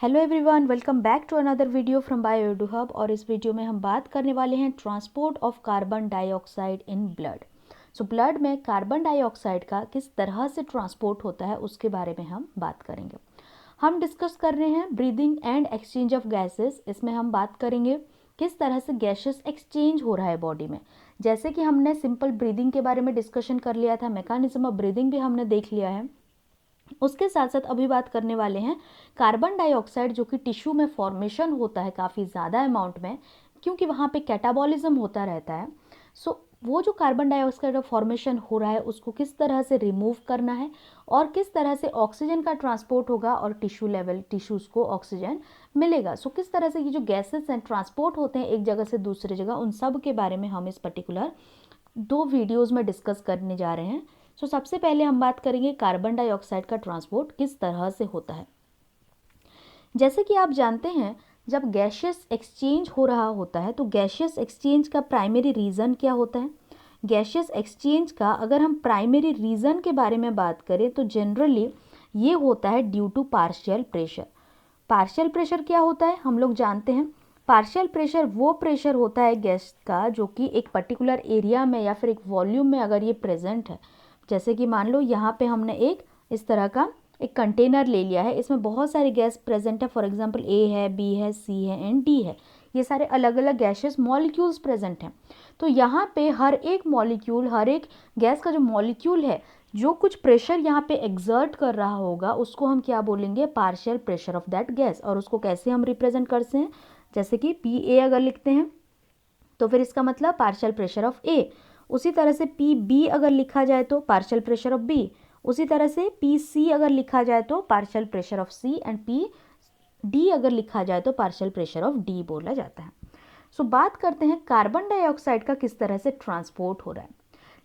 Hello everyone, welcome back to another video from Bio Edu Hub. और इस video में हम बात करने वाले हैं transport of carbon dioxide in blood. So blood में कार्बन डाइऑक्साइड का किस तरह से ट्रांसपोर्ट होता है उसके बारे में हम बात करेंगे। हम डिस्कस कर रहे हैं breathing and exchange of gases. इसमें हम बात करेंगे किस तरह से गैसेस एक्सचेंज हो रहा है बॉडी में। जैसे कि हमने सिंपल ब्रीदिंग के बारे में डिस्कशन कर लिया था, मैकेनिज्म ऑफ ब्रीदिंग भी हमने देख लिया है। उसके साथ साथ अभी बात करने वाले हैं कार्बन डाइऑक्साइड जो कि टिश्यू में फॉर्मेशन होता है काफ़ी ज़्यादा अमाउंट में, क्योंकि वहाँ पे कैटाबॉलिज्म होता रहता है। सो वो जो कार्बन डाइऑक्साइड का फॉर्मेशन हो रहा है उसको किस तरह से रिमूव करना है और किस तरह से ऑक्सीजन का ट्रांसपोर्ट होगा और टिश्यू लेवल टिश्यूज़ को ऑक्सीजन मिलेगा। सो किस तरह से ये जो गैसेस हैं ट्रांसपोर्ट होते हैं एक जगह से दूसरी जगह, उन सब के बारे में हम इस पर्टिकुलर 2 वीडियोज़ में डिस्कस करने जा रहे हैं। सबसे पहले हम बात करेंगे कार्बन डाइऑक्साइड का ट्रांसपोर्ट किस तरह से होता है। जैसे कि आप जानते हैं, जब गैसियस एक्सचेंज हो रहा होता है तो गैसियस एक्सचेंज का प्राइमरी रीज़न क्या होता है। गैसियस एक्सचेंज का अगर हम प्राइमरी रीज़न के बारे में बात करें तो जनरली ये होता है due to partial pressure. Partial pressure क्या होता है हम लोग जानते हैं। पार्शियल प्रेशर वो प्रेशर होता है गैस का जो कि एक पर्टिकुलर एरिया में या फिर एक वॉल्यूम में अगर ये प्रेजेंट है। जैसे कि मान लो यहाँ पे हमने एक इस तरह का एक कंटेनर ले लिया है, इसमें बहुत सारी गैस प्रेजेंट है। फॉर एग्जांपल ए है, बी है, सी है एंड डी है। ये सारे अलग अलग गैसेस मॉलिक्यूल्स प्रेजेंट हैं। तो यहाँ पे हर एक मॉलिक्यूल, हर एक गैस का जो मॉलिक्यूल है जो कुछ प्रेशर यहाँ पे एक्सर्ट कर रहा होगा उसको हम क्या बोलेंगे, partial pressure of that gas. और उसको कैसे हम रिप्रेजेंट करते हैं, जैसे कि पी ए अगर लिखते हैं तो फिर इसका मतलब पार्शियल प्रेशर ऑफ ए। उसी तरह से पी बी अगर लिखा जाए तो पार्शियल प्रेशर ऑफ बी। उसी तरह से पी सी अगर लिखा जाए तो partial pressure of C and P D अगर लिखा जाए तो पार्शियल प्रेशर ऑफ डी बोला जाता है। बात करते हैं कार्बन डाइऑक्साइड का किस तरह से ट्रांसपोर्ट हो रहा है।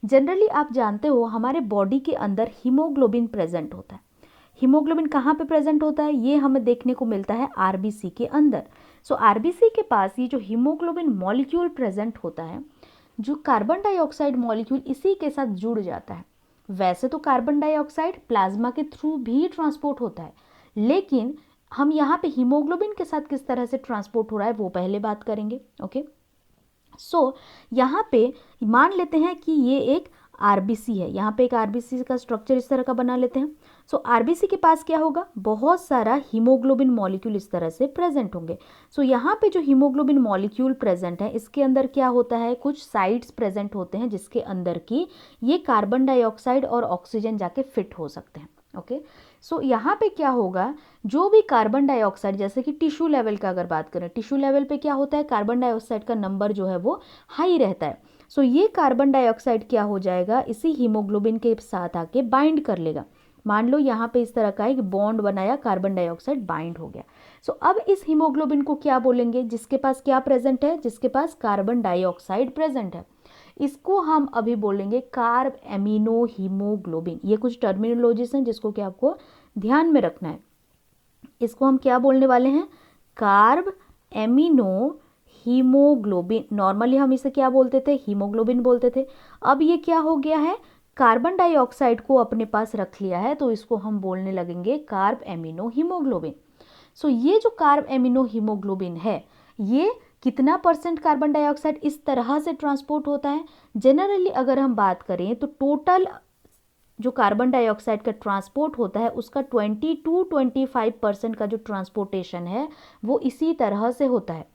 जनरली आप जानते हो हमारे बॉडी के अंदर हीमोग्लोबिन प्रेजेंट होता है। हीमोग्लोबिन कहाँ पे प्रेजेंट होता है, ये हमें देखने को मिलता है आरबीसी के अंदर। आरबीसी के पास ये जो हीमोग्लोबिन मॉलिक्यूल प्रेजेंट होता है, जो कार्बन डाइऑक्साइड मॉलिक्यूल इसी के साथ जुड़ जाता है। वैसे तो कार्बन डाइऑक्साइड प्लाज्मा के थ्रू भी ट्रांसपोर्ट होता है, लेकिन हम यहाँ पे हीमोग्लोबिन के साथ किस तरह से ट्रांसपोर्ट हो रहा है वो पहले बात करेंगे। ओके, यहाँ पे मान लेते हैं कि ये एक आरबीसी है। यहाँ पे एक आरबीसी का स्ट्रक्चर इस तरह का बना लेते हैं। आरबीसी के पास क्या होगा, बहुत सारा हीमोग्लोबिन मॉलिक्यूल इस तरह से प्रेजेंट होंगे। यहाँ पे जो हीमोग्लोबिन मॉलिक्यूल प्रेजेंट है इसके अंदर क्या होता है, कुछ साइट्स प्रेजेंट होते हैं जिसके अंदर की ये कार्बन डाइऑक्साइड और ऑक्सीजन जाके फिट हो सकते हैं। ओके, यहाँ पे क्या होगा, जो भी कार्बन डाइऑक्साइड, जैसे कि टिश्यू लेवल का अगर बात करें, टिश्यू लेवल पे क्या होता है, कार्बन डाइऑक्साइड का नंबर जो है वो हाई रहता है। ये कार्बन डाइऑक्साइड क्या हो जाएगा, इसी हीमोग्लोबिन के साथ आके बाइंड कर लेगा। मान लो यहाँ पे इस तरह का एक बॉन्ड बनाया, कार्बन डाइऑक्साइड बाइंड हो गया। अब इस हीमोग्लोबिन को क्या बोलेंगे, जिसके पास क्या प्रेजेंट है, जिसके पास कार्बन डाइऑक्साइड प्रेजेंट है, इसको हम अभी बोलेंगे कार्ब एमिनो हीमोग्लोबिन। ये कुछ टर्मिनोलॉजीज हैं जिसको कि आपको ध्यान में रखना है। इसको हम क्या बोलने वाले हैं, कार्ब एमिनो हीमोग्लोबिन। नॉर्मली हम इसे क्या बोलते थे, हीमोग्लोबिन बोलते थे। अब ये क्या हो गया है, कार्बन डाइऑक्साइड को अपने पास रख लिया है, तो इसको हम बोलने लगेंगे कार्ब एमिनो हीमोग्लोबिन। ये जो कार्ब एमिनो हीमोग्लोबिन है, ये कितना परसेंट कार्बन डाइऑक्साइड इस तरह से ट्रांसपोर्ट होता है। जनरली अगर हम बात करें तो टोटल जो कार्बन डाइऑक्साइड का ट्रांसपोर्ट होता है उसका 20 to 25% का जो ट्रांसपोर्टेशन है वो इसी तरह से होता है।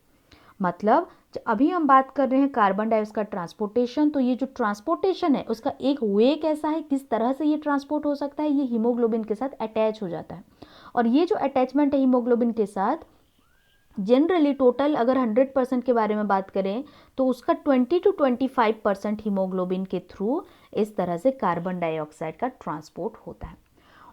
मतलब अभी हम बात कर रहे हैं कार्बन डाइऑक्साइड का ट्रांसपोर्टेशन, तो ये जो ट्रांसपोर्टेशन है उसका एक वे कैसा है, किस तरह से ये ट्रांसपोर्ट हो सकता है, ये हीमोग्लोबिन के साथ अटैच हो जाता है। और ये जो अटैचमेंट है हीमोग्लोबिन के साथ, जनरली टोटल अगर 100% के बारे में बात करें तो उसका 20 to 25% हीमोग्लोबिन के थ्रू इस तरह से कार्बन डाइऑक्साइड का ट्रांसपोर्ट होता है।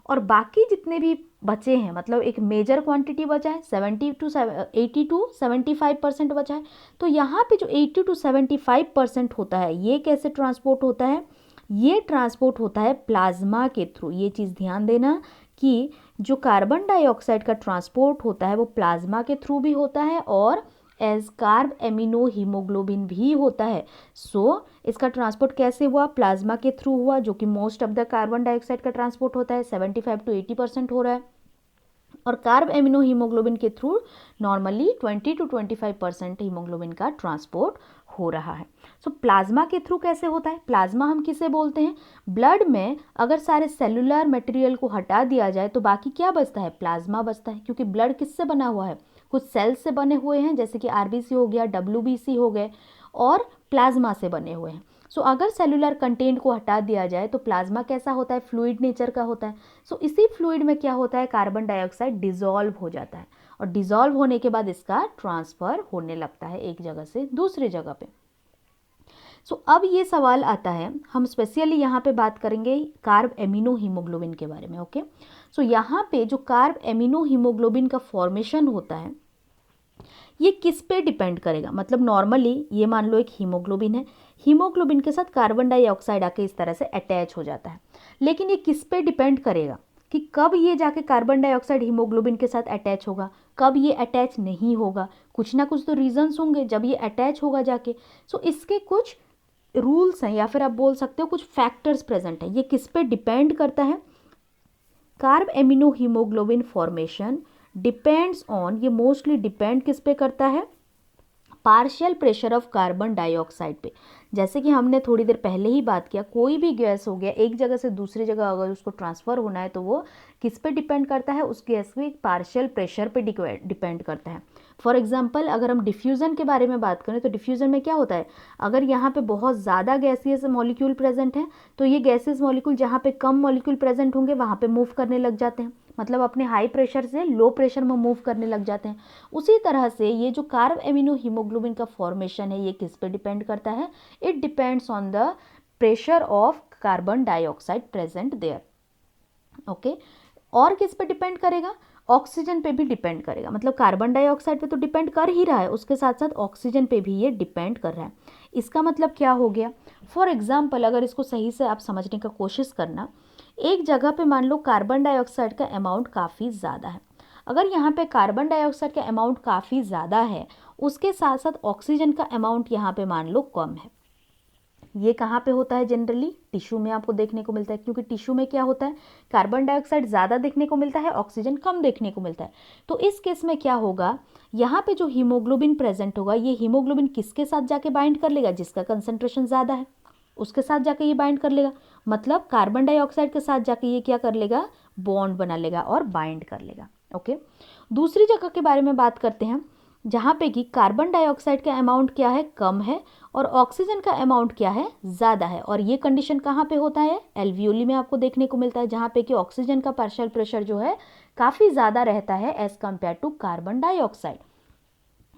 और बाकी जितने भी बचे हैं, मतलब एक मेजर क्वांटिटी बचा है 80 to 75% बचा है। तो यहाँ पे जो 80 to 75% होता है ये कैसे ट्रांसपोर्ट होता है, ये ट्रांसपोर्ट होता है प्लाज्मा के थ्रू। ये चीज़ ध्यान देना कि जो कार्बन डाइऑक्साइड का ट्रांसपोर्ट होता है वो प्लाज्मा के थ्रू भी होता है और एज कार्ब एमिनो हीमोग्लोबिन भी होता है। इसका ट्रांसपोर्ट कैसे हुआ, प्लाज्मा के थ्रू हुआ, जो कि most of the carbon dioxide का ट्रांसपोर्ट होता है, 75 to 80% हो रहा है। और कार्ब एमिनो हीमोग्लोबिन के थ्रू नॉर्मली 20 to 25% हीमोग्लोबिन का ट्रांसपोर्ट हो रहा है। सो प्लाज्मा के थ्रू कैसे होता है? प्लाज्मा हम किसे बोलते हैं? ब्लड में अगर सारे सेलुलर मटेरियल को हटा दिया जाए तो बाकी क्या बचता है? प्लाज्मा बचता है, क्योंकि ब्लड किससे बना हुआ है? कुछ सेल्स से बने हुए हैं, जैसे कि आरबीसी हो गया, डब्ल्यूबीसी हो गए, और प्लाज्मा से बने हुए हैं। सो अगर सेलुलर कंटेंट को हटा दिया जाए तो प्लाज्मा कैसा होता है? फ्लूइड नेचर का होता है। सो इसी फ्लूइड में क्या होता है? कार्बन डाइऑक्साइड डिसॉल्व हो जाता है, और डिसॉल्व होने के बाद इसका ट्रांसफर होने लगता है एक जगह से दूसरी जगह पे। सो अब ये सवाल आता है, हम स्पेशली यहाँ पे बात करेंगे कार्ब एमिनो हीमोग्लोबिन के बारे में। ओके, सो यहाँ पे जो कार्ब एमिनो हीमोग्लोबिन का फॉर्मेशन होता है ये किस पे डिपेंड करेगा? मतलब नॉर्मली ये मान लो एक हीमोग्लोबिन है, हीमोग्लोबिन के साथ कार्बन डाइऑक्साइड आके इस तरह से अटैच हो जाता है, लेकिन ये किस पे डिपेंड करेगा कि कब ये जाके कार्बन डाइऑक्साइड हीमोग्लोबिन के साथ अटैच होगा, कब ये अटैच नहीं होगा? कुछ ना कुछ तो रीजंस होंगे जब ये अटैच होगा जाके। सो इसके कुछ रूल्स हैं, या फिर आप बोल सकते हो कुछ फैक्टर्स प्रेजेंट हैं। ये किस पे डिपेंड करता है? Carbamino haemoglobin formation depends on, ये मोस्टली डिपेंड किस पे करता है? Partial pressure of carbon dioxide पे। जैसे कि हमने थोड़ी देर पहले ही बात किया, कोई भी गैस हो गया एक जगह से दूसरी जगह अगर उसको ट्रांसफ़र होना है तो वो किस पे डिपेंड करता है? उस गैस के पार्शियल प्रेशर पे डिपेंड करता है। फॉर एग्जांपल अगर हम डिफ्यूज़न के बारे में बात करें तो डिफ्यूज़न में क्या होता है? अगर यहाँ पे बहुत ज़्यादा गैसियस मॉलिक्यूल प्रेजेंट हैं तो ये गैसियस मॉलिक्यूल जहाँ पे कम मॉलिक्यूल प्रेजेंट होंगे वहाँ पे मूव करने लग जाते हैं, मतलब अपने हाई प्रेशर से लो प्रेशर में मूव करने लग जाते हैं। उसी तरह से ये जो कार्ब एमिनो हीमोग्लोबिन का फॉर्मेशन है ये किस पे डिपेंड करता है? It depends on the pressure of carbon dioxide present there. Okay, और किस पे डिपेंड करेगा? ऑक्सीजन पे भी डिपेंड करेगा। मतलब कार्बन डाइऑक्साइड पे तो डिपेंड कर ही रहा है, उसके साथ साथ ऑक्सीजन पे भी ये डिपेंड कर रहा है। इसका मतलब क्या हो गया? फॉर एग्जाम्पल अगर इसको सही से आप समझने का कोशिश करना, एक जगह पे मान लो कार्बन डाइऑक्साइड का अमाउंट काफ़ी ज़्यादा है। अगर यहाँ पे कार्बन डाइऑक्साइड का अमाउंट काफ़ी ज़्यादा है, उसके साथ साथ ऑक्सीजन का अमाउंट यहाँ पे मान लो कम है, ये कहाँ पे होता है? जनरली टिश्यू में आपको देखने को मिलता है, क्योंकि टिश्यू में क्या होता है? कार्बन डाइऑक्साइड ज़्यादा देखने को मिलता है, ऑक्सीजन कम देखने को मिलता है। तो इस केस में क्या होगा? यहाँ पे जो हीमोग्लोबिन प्रेजेंट होगा ये हीमोग्लोबिन किसके साथ जाके बाइंड कर लेगा? जिसका कंसंट्रेशन ज़्यादा है उसके साथ जाके ये बाइंड कर लेगा। मतलब कार्बन डाइऑक्साइड के साथ जाके ये क्या कर लेगा? बॉन्ड बना लेगा और बाइंड कर लेगा। ओके, दूसरी जगह के बारे में बात करते हैं जहाँ पे कि कार्बन डाइऑक्साइड का अमाउंट क्या है? कम है, और ऑक्सीजन का अमाउंट क्या है? ज़्यादा है। और ये कंडीशन कहाँ पे होता है? एल्वियोली में आपको देखने को मिलता है, जहाँ पे कि ऑक्सीजन का पार्शियल प्रेशर जो है काफ़ी ज़्यादा रहता है as compare to carbon dioxide.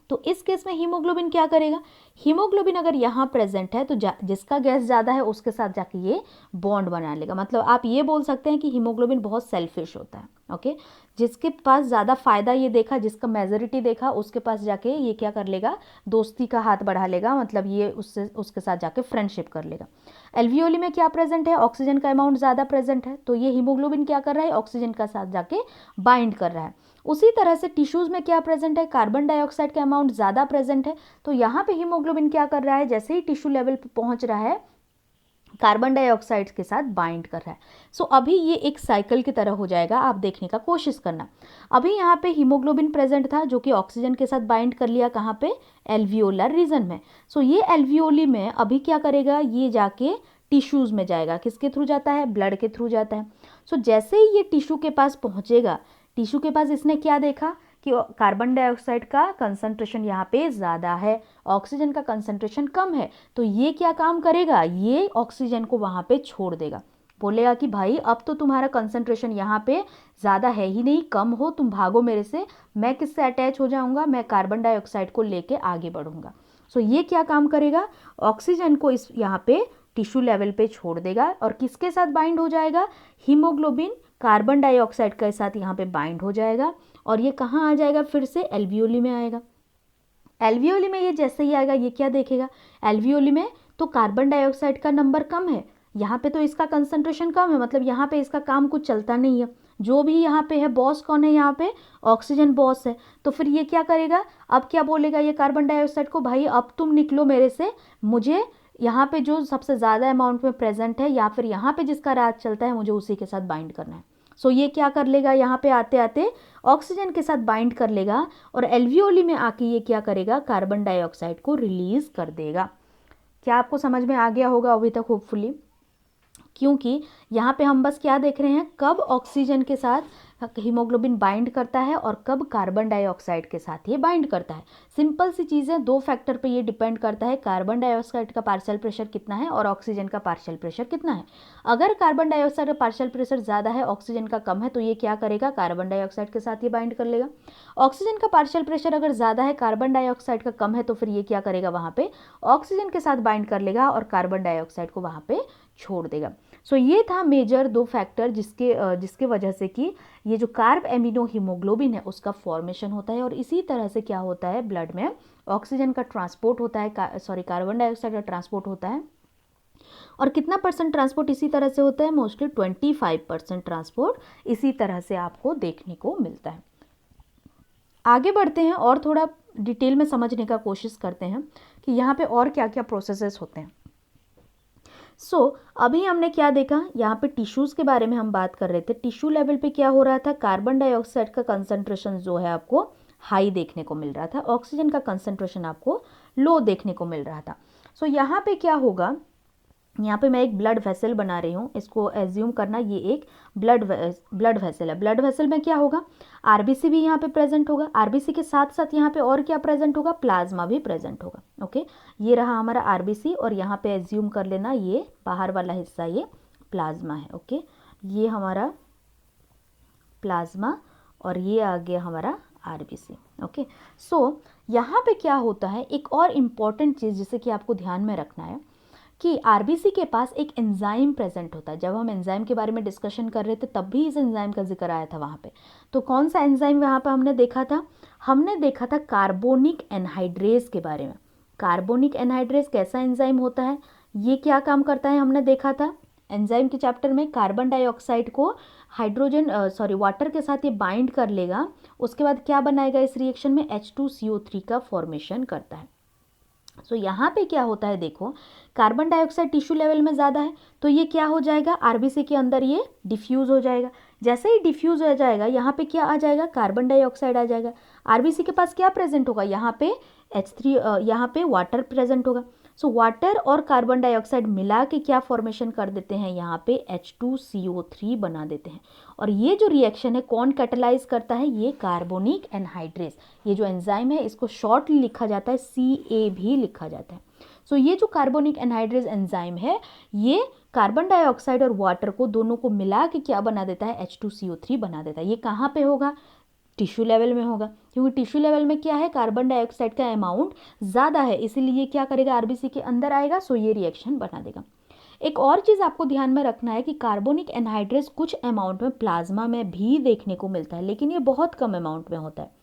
तो इस केस में हीमोग्लोबिन क्या करेगा? हीमोग्लोबिन अगर यहाँ प्रेजेंट है तो जिसका गैस ज़्यादा है उसके साथ जाके ये बॉन्ड बना लेगा। मतलब आप ये बोल सकते हैं कि हीमोग्लोबिन बहुत सेल्फिश होता है। ओके, जिसके पास ज़्यादा फ़ायदा ये देखा, जिसका मेजोरिटी देखा, उसके पास जाके ये क्या कर लेगा? दोस्ती का हाथ बढ़ा लेगा, मतलब ये उसके साथ जाके फ्रेंडशिप कर लेगा। एल्वियोली में क्या प्रेजेंट है? ऑक्सीजन का अमाउंट ज़्यादा प्रेजेंट है, तो ये हीमोग्लोबिन क्या कर रहा है? ऑक्सीजन का साथ जाके बाइंड कर रहा है। उसी तरह से टिश्यूज़ में क्या प्रेजेंट है? कार्बन डाइऑक्साइड का अमाउंट ज़्यादा प्रेजेंट है, तो यहाँ पे हीमोग्लोबिन क्या कर रहा है? जैसे ही टिश्यू लेवल पे पहुँच रहा है कार्बन डाइऑक्साइड के साथ बाइंड कर रहा है। सो अभी ये एक साइकिल की तरह हो जाएगा, आप देखने का कोशिश करना। अभी यहाँ पे हीमोग्लोबिन प्रेजेंट था जो कि ऑक्सीजन के साथ बाइंड कर लिया, कहाँ पे? एल्वियोलर रीजन में। सो ये एल्वियोली में अभी क्या करेगा? ये जाके टिश्यूज़ में जाएगा। किसके थ्रू जाता है? ब्लड के थ्रू जाता है। सो जैसे ही ये टिश्यू के पास पहुँचेगा, टिश्यू के पास इसने क्या देखा कि कार्बन डाइऑक्साइड का कंसंट्रेशन यहाँ पे ज़्यादा है, ऑक्सीजन का कंसंट्रेशन कम है, तो ये क्या काम करेगा? ये ऑक्सीजन को वहाँ पे छोड़ देगा, बोलेगा कि भाई अब तो तुम्हारा कंसंट्रेशन यहाँ पे ज़्यादा है ही नहीं, कम हो, तुम भागो मेरे से, मैं किससे अटैच हो जाऊँगा? मैं कार्बन डाइऑक्साइड को लेके आगे बढ़ूँगा। सो ये क्या काम करेगा? ऑक्सीजन को इस यहाँ पे टिश्यू लेवल पे छोड़ देगा, और किसके साथ बाइंड हो जाएगा? हीमोग्लोबिन कार्बन डाइऑक्साइड के साथ यहाँ पे बाइंड हो जाएगा, और ये कहाँ आ जाएगा? फिर से एल्वियोली में आएगा। एल्वियोली में ये जैसे ही आएगा ये क्या देखेगा? एल्वियोली में तो कार्बन डाइऑक्साइड का नंबर कम है, यहाँ पे तो इसका कंसंट्रेशन कम है, मतलब यहाँ पे इसका काम कुछ चलता नहीं है। जो भी यहाँ पे है बॉस कौन है? यहाँ पे ऑक्सीजन बॉस है। तो फिर ये क्या करेगा? अब क्या बोलेगा ये कार्बन डाइऑक्साइड को? भाई अब तुम निकलो मेरे से, मुझे यहाँ पे जो सबसे ज़्यादा अमाउंट में प्रेजेंट है या फिर यहाँ पे जिसका राज चलता है मुझे उसी के साथ बाइंड करना है। सो ये क्या कर लेगा, यहाँ पे आते आते ऑक्सीजन के साथ बाइंड कर लेगा और एल्वियोली में आके ये क्या करेगा, कार्बन डाइऑक्साइड को रिलीज कर देगा। क्या आपको समझ में आ गया होगा अभी तक होपफुली? क्योंकि यहाँ पे हम बस क्या देख रहे हैं, कब ऑक्सीजन के साथ हीमोग्लोबिन बाइंड करता है और कब कार्बन डाइऑक्साइड के साथ ये बाइंड करता है। सिंपल सी चीज़ है, दो फैक्टर पे ये डिपेंड करता है, कार्बन डाइऑक्साइड का पार्शियल प्रेशर कितना है और ऑक्सीजन का पार्शियल प्रेशर कितना है। अगर कार्बन डाइऑक्साइड का पार्शियल प्रेशर ज़्यादा है, ऑक्सीजन का कम है, तो ये क्या करेगा, कार्बन डाइऑक्साइड के साथ ये बाइंड कर लेगा। ऑक्सीजन का पार्शियल प्रेशर अगर ज़्यादा है, कार्बन डाइऑक्साइड का कम है, तो फिर ये क्या करेगा, वहाँ पे ऑक्सीजन के साथ बाइंड कर लेगा और कार्बन डाइऑक्साइड को वहाँ पे छोड़ देगा। सो ये था मेजर दो फैक्टर जिसके वजह से कि ये जो कार्ब एमिनो हीमोग्लोबिन है उसका फॉर्मेशन होता है। और इसी तरह से क्या होता है, ब्लड में ऑक्सीजन का ट्रांसपोर्ट होता है, कार्बन डाइऑक्साइड का ट्रांसपोर्ट होता है। और कितना परसेंट ट्रांसपोर्ट इसी तरह से होता है, मोस्टली 25% ट्रांसपोर्ट इसी तरह से आपको देखने को मिलता है। आगे बढ़ते हैं और थोड़ा डिटेल में समझने का कोशिश करते हैं कि यहाँ पे और क्या क्या प्रोसेसेस होते हैं। अभी हमने क्या देखा, यहाँ पे टिश्यूज़ के बारे में हम बात कर रहे थे। टिश्यू लेवल पे क्या हो रहा था, कार्बन डाइऑक्साइड का कंसंट्रेशन जो है आपको हाई देखने को मिल रहा था, ऑक्सीजन का कंसंट्रेशन आपको लो देखने को मिल रहा था। यहाँ पे क्या होगा, यहाँ पे मैं एक ब्लड वेसल बना रही हूँ, इसको एज्यूम करना ये एक ब्लड वेसल है। ब्लड वेसल में क्या होगा, आरबीसी भी यहाँ पे प्रेजेंट होगा, आरबीसी के साथ साथ यहाँ पे और क्या प्रेजेंट होगा, प्लाज्मा भी प्रेजेंट होगा। ओके, ये रहा हमारा आरबीसी और यहाँ पे एज्यूम कर लेना ये बाहर वाला हिस्सा ये प्लाज्मा है। ओके, ये हमारा प्लाज्मा और ये आ गया हमारा आरबीसी। ओके, यहाँ पे क्या होता है, एक और इम्पॉर्टेंट चीज़ जिसे कि आपको ध्यान में रखना है कि आरबीसी के पास एक एंजाइम प्रेजेंट होता है। जब हम एंजाइम के बारे में डिस्कशन कर रहे थे तब भी इस एंजाइम का जिक्र आया था वहाँ पे। तो कौन सा एंजाइम वहाँ पे हमने देखा था, हमने देखा था कार्बोनिक एनहाइड्रेज के बारे में। कार्बोनिक एनहाइड्रेज कैसा एंजाइम होता है, ये क्या काम करता है, हमने देखा था एंजाइम के चैप्टर में। कार्बन डाइऑक्साइड को वाटर के साथ ये बाइंड कर लेगा, उसके बाद क्या बनाएगा, इस रिएक्शन में H2CO3 का फॉर्मेशन करता है। यहाँ पे क्या होता है, देखो कार्बन डाइऑक्साइड टिश्यू लेवल में ज़्यादा है तो ये क्या हो जाएगा, आरबीसी के अंदर ये डिफ्यूज़ हो जाएगा। जैसे ही डिफ्यूज़ हो जाएगा यहाँ पे क्या आ जाएगा, कार्बन डाइऑक्साइड आ जाएगा। आरबीसी के पास क्या प्रेजेंट होगा, यहाँ पे H3 यहाँ पे वाटर प्रेजेंट होगा। वाटर और कार्बन डाइऑक्साइड मिला के क्या फॉर्मेशन कर देते हैं, यहाँ पे H2CO3 बना देते हैं। और ये जो रिएक्शन है कौन कैटलाइज करता है, ये कार्बोनिक एनहाइड्रेज। ये जो एंजाइम है इसको शॉर्टली लिखा जाता है CA भी लिखा जाता है। ये जो कार्बोनिक एनहाइड्रेज एंजाइम है ये कार्बन डाइऑक्साइड और वाटर को दोनों को मिला के क्या बना देता है, H2CO3 बना देता है। ये कहाँ पे होगा, टिश्यू लेवल में होगा, क्योंकि टिश्यू लेवल में क्या है, कार्बन डाइऑक्साइड का अमाउंट ज़्यादा है, इसीलिए क्या करेगा, आरबीसी के अंदर आएगा, ये रिएक्शन बना देगा। एक और चीज़ आपको ध्यान में रखना है कि कार्बोनिक एनहाइड्रेज कुछ अमाउंट में प्लाज्मा में भी देखने को मिलता है, लेकिन ये बहुत कम अमाउंट में होता है।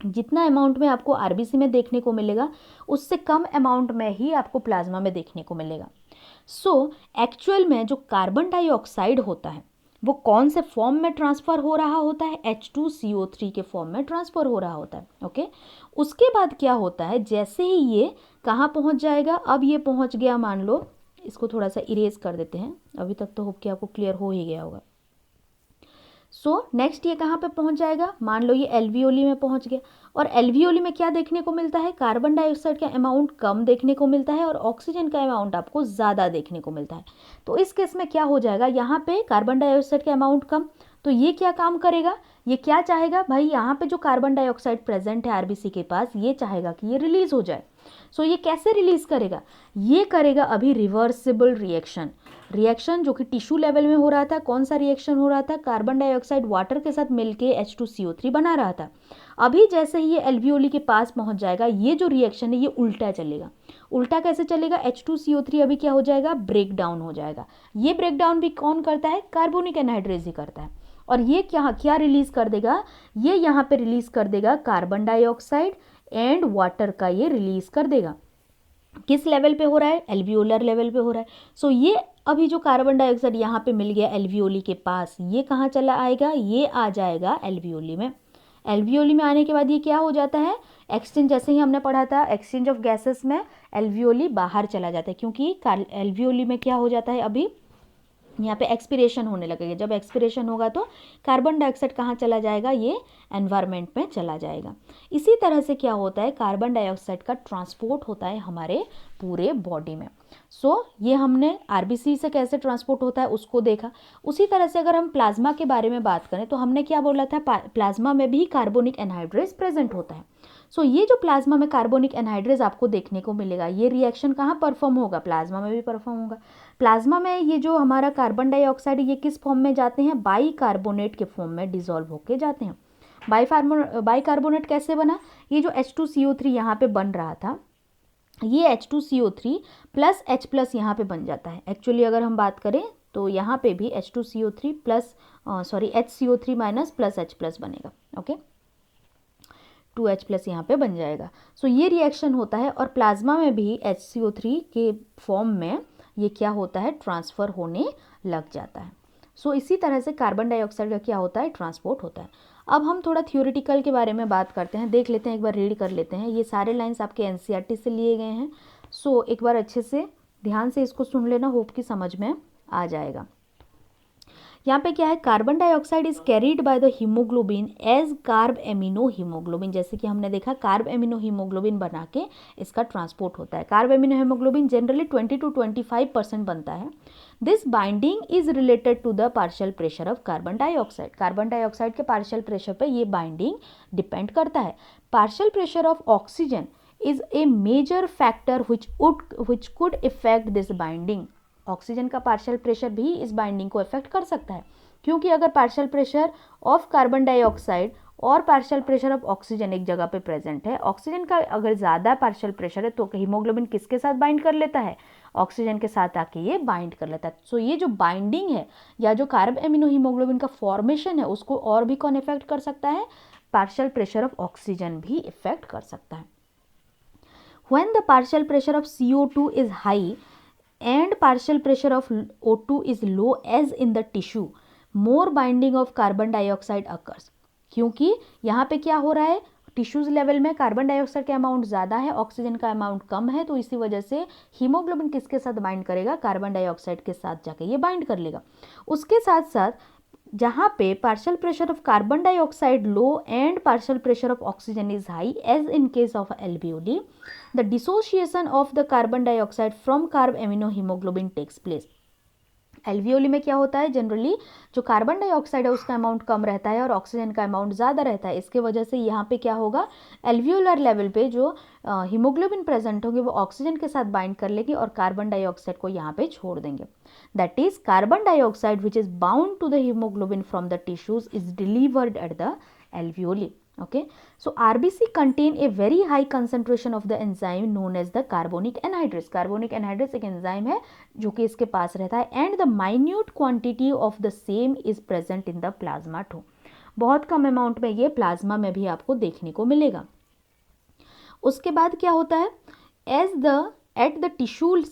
जितना अमाउंट में आपको आरबीसी में देखने को मिलेगा उससे कम अमाउंट में ही आपको प्लाज्मा में देखने को मिलेगा। एक्चुअल में जो कार्बन डाइऑक्साइड होता है वो कौन से फॉर्म में ट्रांसफ़र हो रहा होता है, H2CO3 के फॉर्म में ट्रांसफ़र हो रहा होता है। ओके, उसके बाद क्या होता है, जैसे ही ये कहाँ पहुँच जाएगा, अब ये पहुँच गया, मान लो इसको थोड़ा सा इरेज कर देते हैं, अभी तक तो होप कि आपको क्लियर हो ही गया होगा। नेक्स्ट ये कहाँ पे पहुँच जाएगा, मान लो ये एल्वियोली में पहुँच गया। और एल्वियोली में क्या देखने को मिलता है, कार्बन डाइऑक्साइड का अमाउंट कम देखने को मिलता है और ऑक्सीजन का अमाउंट आपको ज़्यादा देखने को मिलता है। तो इस केस में क्या हो जाएगा, यहाँ पे कार्बन डाइऑक्साइड का अमाउंट कम, तो ये क्या काम करेगा, ये क्या चाहेगा भाई, यहाँ पे जो कार्बन डाइऑक्साइड प्रेजेंट है आरबीसी के पास, ये चाहेगा कि ये रिलीज हो जाए। ये कैसे रिलीज करेगा, ये करेगा अभी रिवर्सिबल रिएक्शन जो कि टिश्यू लेवल में हो रहा था। कौन सा रिएक्शन हो रहा था, कार्बन डाइऑक्साइड वाटर के साथ मिलके H2CO3 बना रहा था। अभी जैसे ही ये एल्वियोली के पास पहुंच जाएगा, ये जो रिएक्शन है ये उल्टा चलेगा। उल्टा कैसे चलेगा, H2CO3 अभी क्या हो जाएगा, ब्रेक डाउन हो जाएगा। ये ब्रेक डाउन भी कौन करता है, कार्बोनिक एनहाइड्रेज ही करता है। और ये क्या रिलीज कर देगा, ये यहाँ पे रिलीज कर देगा कार्बन डाइऑक्साइड एंड वाटर का ये रिलीज कर देगा। किस लेवल पे हो रहा है, एल्वियोलर लेवल पे हो रहा है। ये अभी जो कार्बन डाइऑक्साइड यहाँ पे मिल गया एल्वियोली के पास, ये कहाँ चला आएगा, ये आ जाएगा एल्वियोली में। एल्वियोली में आने के बाद ये क्या हो जाता है, एक्सचेंज, जैसे ही हमने पढ़ा था एक्सचेंज ऑफ गैसेस में एल्वियोली बाहर चला जाता है, क्योंकि एल्वियोली में क्या हो जाता है, अभी यहाँ पे एक्सपिरेशन होने लगेगा। जब एक्सपिरेशन होगा तो कार्बन डाइऑक्साइड कहाँ चला जाएगा, ये एनवायरनमेंट में चला जाएगा। इसी तरह से क्या होता है, कार्बन डाइऑक्साइड का ट्रांसपोर्ट होता है हमारे पूरे बॉडी में। ये हमने आरबीसी से कैसे ट्रांसपोर्ट होता है उसको देखा। उसी तरह से अगर हम प्लाज्मा के बारे में बात करें तो हमने क्या बोला था, प्लाज्मा में भी कार्बोनिक एनहाइड्रेस प्रेजेंट होता है। ये जो प्लाज्मा में कार्बोनिक एनहाइड्रेस आपको देखने को मिलेगा, ये रिएक्शन कहाँ परफॉर्म होगा, प्लाज्मा में भी परफॉर्म होगा। प्लाज्मा में ये जो हमारा कार्बन डाइऑक्साइड, ये किस फॉर्म में जाते हैं, बाई कार्बोनेट के फॉर्म में डिसॉल्व होके जाते हैं। बाई कार्बोनेट कैसे बना, ये जो H2CO3 यहाँ पे बन रहा था, ये H2CO3 प्लस H प्लस यहाँ पे बन जाता है। एक्चुअली अगर हम बात करें तो यहाँ पे भी H2CO3 plus HCO3 minus plus H plus बनेगा। ओके, 2H प्लस यहाँ पे बन जाएगा। ये रिएक्शन होता है और प्लाज्मा में भी HCO3 के फॉर्म में ये क्या होता है, ट्रांसफ़र होने लग जाता है। इसी तरह से कार्बन डाइऑक्साइड का क्या होता है, ट्रांसपोर्ट होता है। अब हम थोड़ा थियोरिटिकल के बारे में बात करते हैं, देख लेते हैं, एक बार रीड कर लेते हैं। ये सारे लाइंस आपके एनसीईआरटी से लिए गए हैं। एक बार अच्छे से ध्यान से इसको सुन लेना, होप कि समझ में आ जाएगा। यहाँ पे क्या है, carbon dioxide is carried by the haemoglobin as carbamino haemoglobin. जैसे कि हमने देखा कार्ब एमिनो हीमोग्लोबिन बना के इसका ट्रांसपोर्ट होता है। Carbamino haemoglobin generally 20 to 25% बनता है। This binding is related to the partial pressure of carbon dioxide. Carbon dioxide के पार्शियल प्रेशर पर ये बाइंडिंग डिपेंड करता है। Partial pressure of oxygen is a major factor which could affect this binding. Oxygen का partial pressure भी इस binding को effect कर सकता है, क्योंकि अगर partial pressure of carbon dioxide और पार्शियल प्रेशर ऑफ ऑक्सीजन एक जगह पे प्रेजेंट है, ऑक्सीजन का अगर ज़्यादा पार्शियल प्रेशर है तो हीमोग्लोबिन किसके साथ बाइंड कर लेता है, ऑक्सीजन के साथ आके ये बाइंड कर लेता है। ये जो बाइंडिंग है या जो कार्ब एमिनो हीमोग्लोबिन का फॉर्मेशन है उसको और भी कौन इफेक्ट कर सकता है, पार्शियल प्रेशर ऑफ ऑक्सीजन भी इफेक्ट कर सकता है। When the partial pressure of CO2 is high and partial pressure of O2 is low as in the tissue, more binding of carbon dioxide occurs। क्योंकि यहाँ पे क्या हो रहा है, टिश्यूज लेवल में कार्बन डाइऑक्साइड का अमाउंट ज़्यादा है, ऑक्सीजन का अमाउंट कम है, तो इसी वजह से हीमोग्लोबिन किसके साथ बाइंड करेगा, कार्बन डाइऑक्साइड के साथ जाके ये बाइंड कर लेगा। उसके साथ साथ जहाँ पे partial pressure of carbon dioxide low and partial pressure of oxygen is high as in case of alveoli, the dissociation of the carbon dioxide from carbamino haemoglobin takes place. Alveoli में क्या होता है, generally जो carbon dioxide है उसका amount कम रहता है और ऑक्सीजन का अमाउंट ज़्यादा रहता है। इसके वजह से यहाँ पे क्या होगा, एल्वियोलर लेवल पे जो हीमोग्लोबिन प्रेजेंट होंगे वो ऑक्सीजन के साथ बाइंड कर लेंगे और कार्बन डाइऑक्साइड को यहाँ पे छोड़ देंगे। That is carbon dioxide which is bound to the haemoglobin from the tissues is delivered at the alveoli. Okay, so RBC contain a very high concentration of the enzyme known as the carbonic anhydrase। Carbonic anhydrase एक enzyme है जो कि इसके पास रहता है and the minute quantity of the same is present in the plasma too। बहुत कम amount में ये प्लाज्मा में भी आपको देखने को मिलेगा। उसके बाद क्या होता है, एट द टिश्यू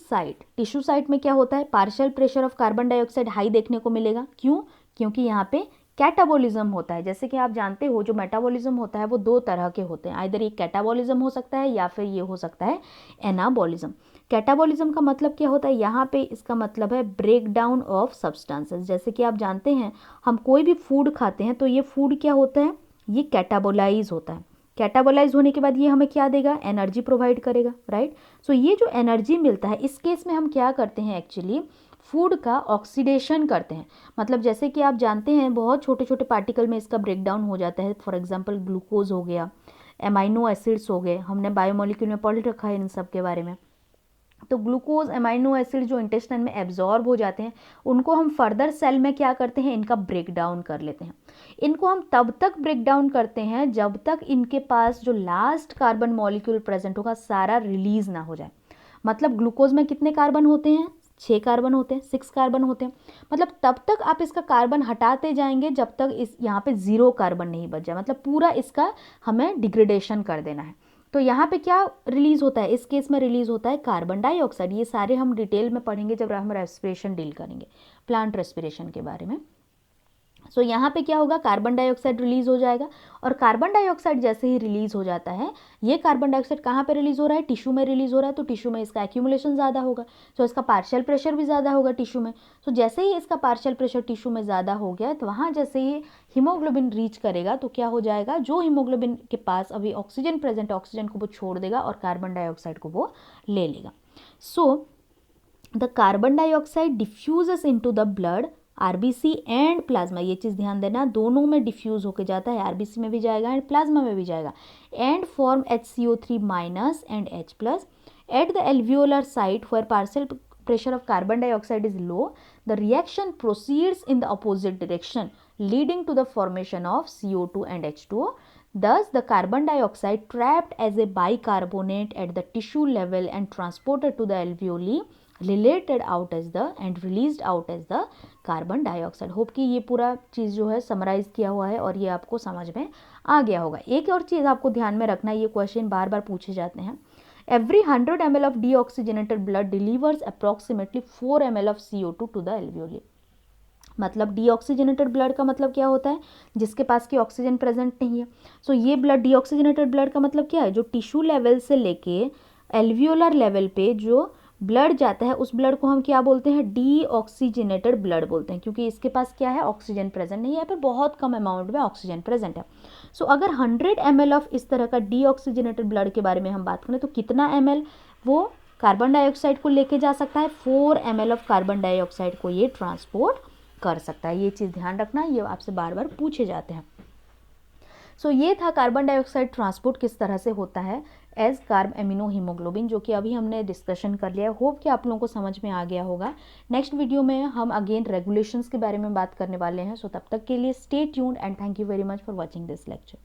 साइट में क्या होता है, partial pressure of carbon dioxide high देखने को मिलेगा। क्यों, क्योंकि यहाँ पे कैटाबॉलिज्म होता है। जैसे कि आप जानते हो जो मेटाबॉलिज्म होता है वो दो तरह के होते हैं, आइदर ये कैटाबॉलिज्म हो सकता है या फिर ये हो सकता है एनाबॉलिज्म। कैटाबॉलिज्म का मतलब क्या होता है, यहाँ पे इसका मतलब है ब्रेक डाउन ऑफ सब्सटेंसेस। जैसे कि आप जानते हैं हम कोई भी फूड खाते हैं तो ये फूड क्या होता है, ये कैटाबोलाइज होता है। कैटाबोलाइज होने के बाद ये हमें क्या देगा, एनर्जी प्रोवाइड करेगा, राइट। ये जो एनर्जी मिलता है इस केस में हम क्या करते हैं, एक्चुअली फूड का ऑक्सीडेशन करते हैं। मतलब जैसे कि आप जानते हैं बहुत छोटे छोटे पार्टिकल में इसका ब्रेक डाउन हो जाता है। फॉर एग्जांपल ग्लूकोज हो गया, एमाइनो एसिड्स हो गए, हमने बायोमोलिक्यूल में पढ़ रखा है इन सब के बारे में। तो ग्लूकोज एमाइनो एसिड जो इंटेस्टाइन में एब्जॉर्ब हो जाते हैं उनको हम फर्दर सेल में क्या करते हैं, इनका ब्रेक डाउन कर लेते हैं। इनको हम तब तक ब्रेक डाउन करते हैं जब तक इनके पास जो लास्ट कार्बन मॉलिक्यूल प्रेजेंट होगा सारा रिलीज ना हो जाए। मतलब ग्लूकोज में कितने कार्बन होते हैं, 6 कार्बन होते हैं, 6 कार्बन होते हैं। मतलब तब तक आप इसका कार्बन हटाते जाएंगे जब तक इस यहाँ पे 0 कार्बन नहीं बच जाए। मतलब पूरा इसका हमें डिग्रेडेशन कर देना है। तो यहाँ पे क्या रिलीज होता है, इस केस में रिलीज होता है कार्बन डाइऑक्साइड। ये सारे हम डिटेल में पढ़ेंगे जब हम रेस्पिरेशन डील करेंगे, प्लांट रेस्पिरेशन के बारे में। सो यहाँ पे क्या होगा, कार्बन डाइऑक्साइड रिलीज हो जाएगा, और कार्बन डाइऑक्साइड जैसे ही रिलीज हो जाता है, ये कार्बन डाइऑक्साइड कहाँ पे रिलीज हो रहा है, टिश्यू में रिलीज हो रहा है, तो टिश्यू में इसका एक्यूमुलेशन ज़्यादा होगा, तो इसका पार्शियल प्रेशर भी ज़्यादा होगा टिश्यू में। तो जैसे ही इसका पार्शियल प्रेशर टिश्यू में ज़्यादा हो गया, तो वहाँ जैसे ही हीमोग्लोबिन रीच करेगा तो क्या हो जाएगा, जो हीमोग्लोबिन के पास अभी ऑक्सीजन प्रेजेंट है, ऑक्सीजन को वो छोड़ देगा और कार्बन डाइऑक्साइड को वो ले लेगा। So the carbon dioxide diffuses into the blood, RBC and plasma, ये चीज़ ध्यान देना, दोनों में डिफ्यूज होके जाता है, आरबीसी में भी जाएगा एंड प्लाज्मा में भी जाएगा, and form HCO3 minus and H plus at the alveolar site where partial pressure of carbon dioxide is low. The reaction proceeds in the opposite direction, leading to the formation of CO2 and H2O. Thus, the carbon dioxide trapped as a bicarbonate at the tissue level and transported to the alveoli related out as the and released out as the carbon dioxide. Hope कि ये पूरा चीज़ जो है summarise किया हुआ है और ये आपको समझ में आ गया होगा। एक और चीज़ आपको ध्यान में रखना है, ये क्वेश्चन बार बार पूछे जाते हैं। Every 100 ml of deoxygenated blood delivers approximately 4 ml of CO2 to the alveoli। मतलब डीऑक्सीजनेटेड ब्लड का मतलब क्या होता है, जिसके पास की ऑक्सीजन प्रेजेंट नहीं है। सो ये ब्लड डीऑक्सीजनेटेड ब्लड का मतलब क्या है, जो टिश्यू लेवल से लेके एल्वियोलर लेवल पे जो ब्लड जाता है, उस ब्लड को हम क्या बोलते हैं, डीऑक्सीजनेटेड ब्लड बोलते हैं, क्योंकि इसके पास क्या है, ऑक्सीजन प्रेजेंट नहीं है, यहाँ पे बहुत कम अमाउंट में ऑक्सीजन प्रेजेंट है। सो अगर 100 ml ऑफ इस तरह का डीऑक्सीजनेटेड ब्लड के बारे में हम बात करें तो कितना ml वो कार्बन डाइऑक्साइड को लेके जा सकता है, 4 ml ऑफ कार्बन डाइऑक्साइड को ये ट्रांसपोर्ट कर सकता है। ये चीज़ ध्यान रखना, ये आपसे बार बार पूछे जाते हैं। सो ये था कार्बन डाइऑक्साइड ट्रांसपोर्ट किस तरह से होता है एज कार्ब एमिनो हीमोग्लोबिन, जो कि अभी हमने डिस्कशन कर लिया है। होप कि आप लोगों को समझ में आ गया होगा। नेक्स्ट वीडियो में हम अगेन रेगुलेशंस के बारे में बात करने वाले हैं। सो तब तक के लिए stay tuned and thank you very much for watching this lecture.